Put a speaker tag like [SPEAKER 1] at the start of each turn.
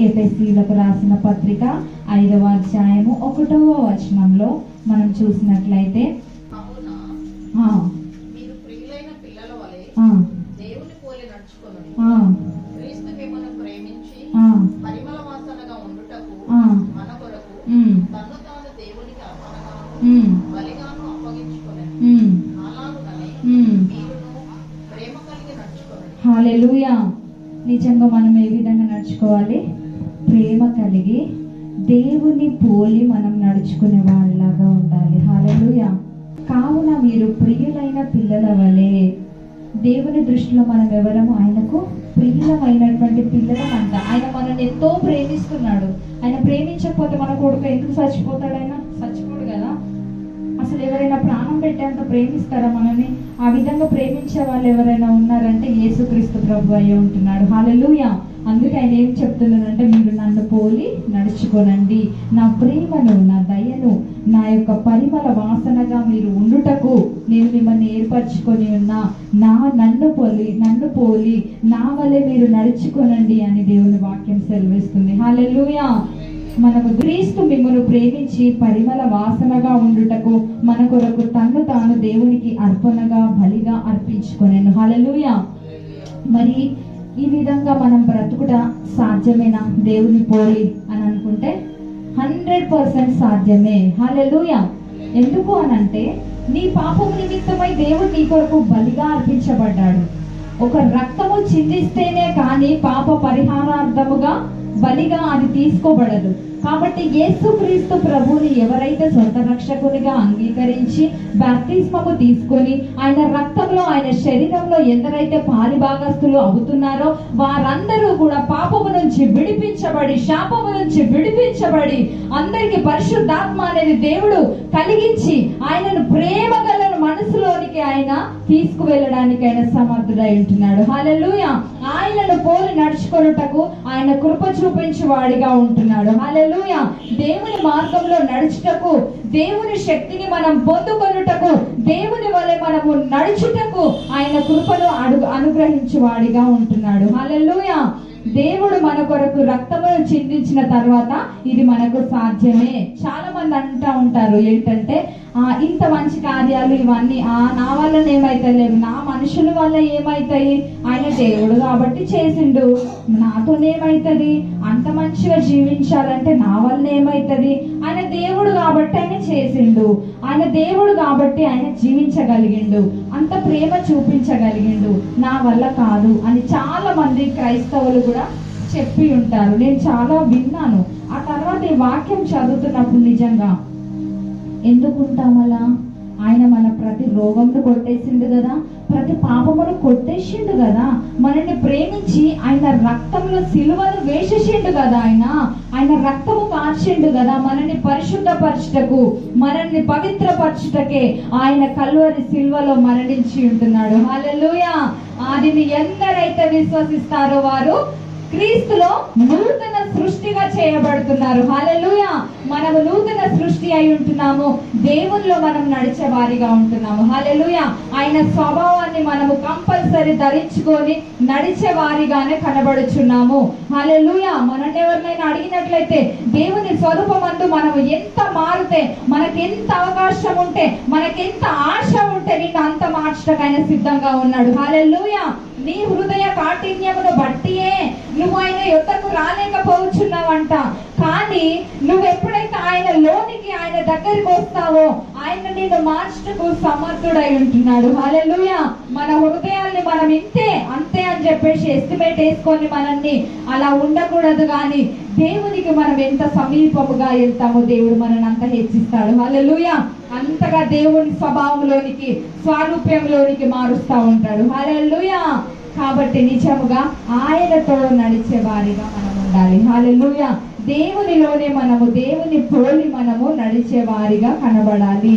[SPEAKER 1] ఎఫెసీయులకు రాసిన పత్రిక 5వ అధ్యాయము 1వ వచనంలో మనం చూసినట్లయితే,
[SPEAKER 2] మీరు ప్రియులైన పిల్లల వలె దేవుని పోలి నడుచుకొనుడి, క్రీస్తు మిమ్మును ప్రేమించి పరిమళ వాసనగా ఉండుటకు మన కొరకు తన్ను తాను దేవునికి అర్పణగా బలిగాను అప్పగించుకొనెను. అలాగుననే మీరును ప్రేమ కలిగి నడుచుకొనుడి.
[SPEAKER 1] హల్లెలూయా. నిజంగా మనం ఏ విధంగా నడుచుకోవాలి? ప్రేమ కలిగి దేవుని పోలి మనం నడుచుకునే వాళ్ళలాగా ఉండాలి. హల్లెలూయా. కావున మీరు ప్రియులైన పిల్లల వలె. దేవుని దృష్టిలో మనం ఎవరము? ఆయనకు ప్రియులమైనటువంటి పిల్లలం అంట. ఆయన మనల్ని ఎంతో ప్రేమిస్తున్నాడు. ఆయన ప్రేమించకపోతే మన కొడుకు ఎందుకు చచ్చిపోతాడు? ఆయన చచ్చిపోడు కదా. అసలు ఎవరైనా ప్రాణం పెట్టేంత ప్రేమిస్తారా మనని? ఆ విధంగా ప్రేమించే వాళ్ళు ఎవరైనా ఉన్నారంటే యేసుక్రీస్తు ప్రభు అయ్యే ఉంటున్నాడు. హల్లెలూయా. అందుకే ఆయన ఏం చెప్తున్నానంటే, మీరు నన్ను పోలి నడుచుకోనండి, నా ప్రేమను, నా దయను, నా యొక్క పరిమళ వాసనగా మీరు ఉండుటకు నేను మిమ్మల్ని ఏర్పరచుకొని ఉన్నా. నన్ను పోలి నా వలె మీరు నడుచుకోనండి అని దేవుని వాక్యం సెలవిస్తుంది. హల్లెలూయా. మనకు క్రీస్తు మిమ్మల్ని ప్రేమించి పరిమళ వాసనగా ఉండుటకు మన కొరకు తన్ను తాను దేవునికి అర్పణగా బలిగా అర్పించుకొనెను. హల్లెలూయా. మరి ఈ విధంగా మనం బ్రతుకుట సాధ్యమేనా దేవుని పోలి అని అనుకుంటే? 100% సాధ్యమే. హల్లెలూయా. ఎందుకు అనంటే, నీ పాపం నిమిత్తమై దేవుడు నీ కొరకు బలిగా అర్పించబడ్డాడు. ఒక రక్తము చిందిస్తేనే కానీ పాప పరిహారార్థముగా బలిగా అది తీసుకోబడదు. కాబట్టి యేసుక్రీస్తు ప్రభుని ఎవరైతే సొంత రక్షకునిగా అంగీకరించి బాప్తిస్మము తీసుకొని ఆయన రక్తంలో, ఆయన శరీరంలో ఎందరైతే పాలిభాగస్తులు అవుతున్నారో వారందరూ కూడా పాపము నుంచి విడిపించబడి, శాపము నుంచి విడిపించబడి, అందరికి పరిశుద్ధాత్మ అనేది దేవుడు కలిగించి ఆయనను ప్రేమ గల మనసులోనికి ఆయన తీసుకువెళ్ళడానికి ఆయన సమర్థుడై ఉంటున్నాడు. హల్లెలూయా. ఆయనను పోలి నడుచుకొనుటకు ఆయన కృప చూపించే వాడిగా ఉంటున్నాడు. హల్లెలూయా. దేవుని మార్గంలో నడుచుటకు, దేవుని శక్తిని మనం పొందుకొనుటకు, దేవుని వలె మనము నడుచుటకు ఆయన కృపను అనుగ్రహించే వాడిగా ఉంటున్నాడు. హల్లెలూయా. దేవుడు మన కొరకు రక్తమును చిందించిన తర్వాత ఇది మనకు సాధ్యమే. చాలా మంది అంటూ ఉంటారు ఏంటంటే, ఇంత మంచి కార్యాలు ఇవన్నీ నా వల్ల ఏమైతలేవు, నా మనుషుల వల్ల ఏమైతాయి, ఆయన దేవుడు కాబట్టి చేసిండు, నాతోనేమైతుంది, అంత మంచిగా జీవించాలంటే నా వల్ల ఏమైతుంది, ఆయన దేవుడు కాబట్టి ఆయన చేసిండు, ఆయన దేవుడు కాబట్టి ఆయన జీవించగలిగిండు, అంత ప్రేమ చూపించగలిగిండు, నా వల్ల కాదు అని చాలా మంది క్రైస్తవులు కూడా చెప్పి ఉంటారు. నేను చాలా విన్నాను. ఆ తర్వాత ఈ వాక్యం చదువుతున్నప్పుడు నిజంగా ఎందుకుంటాం అలా? ఆయన మన ప్రతి రోగంను కొట్టేసిండు కదా, ప్రతి పాపమును కొట్టేసిండు కదా, మనల్ని ప్రేమించి ఆయన రక్తంలో సిలువను వేసేసిండు కదా, ఆయన రక్తము కార్చిండు కదా, మనల్ని పరిశుద్ధపరచుటకు, మనల్ని పవిత్రపరచుటకే ఆయన కల్వరి సిలువలో మరణించి ఉంటున్నాడు. హల్లెలూయా. ఆదిని ఎందరైతే విశ్వసిస్తారో వారు క్రీస్తులో నూతన సృష్టిగా చేయబడుతున్నారు. హల్లెలూయా. మనము నూతన సృష్టి అయి ఉంటున్నాము. దేవునిలో మనం నడిచే వారిగా ఉంటున్నాము. హల్లెలూయా. ఆయన స్వభావాన్ని మనము కంపల్సరీ ధరించుకొని నడిచే వారిగానే కనబడుచున్నాము. హల్లెలూయా. మనల్ని ఎవరినైనా అడిగినట్లయితే దేవుని స్వరూపమందు మనము ఎంత మారితే, మనకెంత అవకాశం ఉంటే, మనకెంత ఆశ ఉంటే నిన్ను అంత మార్చడానికి ఆయన సిద్ధంగా ఉన్నాడు. హల్లెలూయా. నీ హృదయ కాఠిన్యమును బట్టియే నువ్వు ఆయన యొద్దకు రాలేకపోవచ్చున్నావంట. కానీ నువ్వు ఎప్పుడైతే ఆయన లోనికి, ఆయన దగ్గరికి వస్తావో ఆయన నిన్ను మార్చుటకు సమర్థుడై ఉంటున్నాడు. హల్లెలూయా. మన హృదయాల్ని మనం అంతే అని చెప్పేసి ఎస్టిమేట్ వేసుకొని మనల్ని అలా ఉండకూడదు. కానీ దేవునికి మనం ఎంత సమీపముగా వెళ్తామో దేవుడు మనల్ని అంత హెచ్చిస్తాడు. హల్లెలూయా. అంతగా దేవుని స్వభావంలోనికి, స్వారూప్యంలోనికి మారుస్తూ ఉంటాడు. హల్లెలూయా. కాబట్టి నిజముగా ఆయనతో నడిచే వారిగా మనం ఉండాలి. హల్లెలూయా. దేవునిలోనే మనము, దేవుని పోలి మనము నడిచే వారిగా కనబడాలి.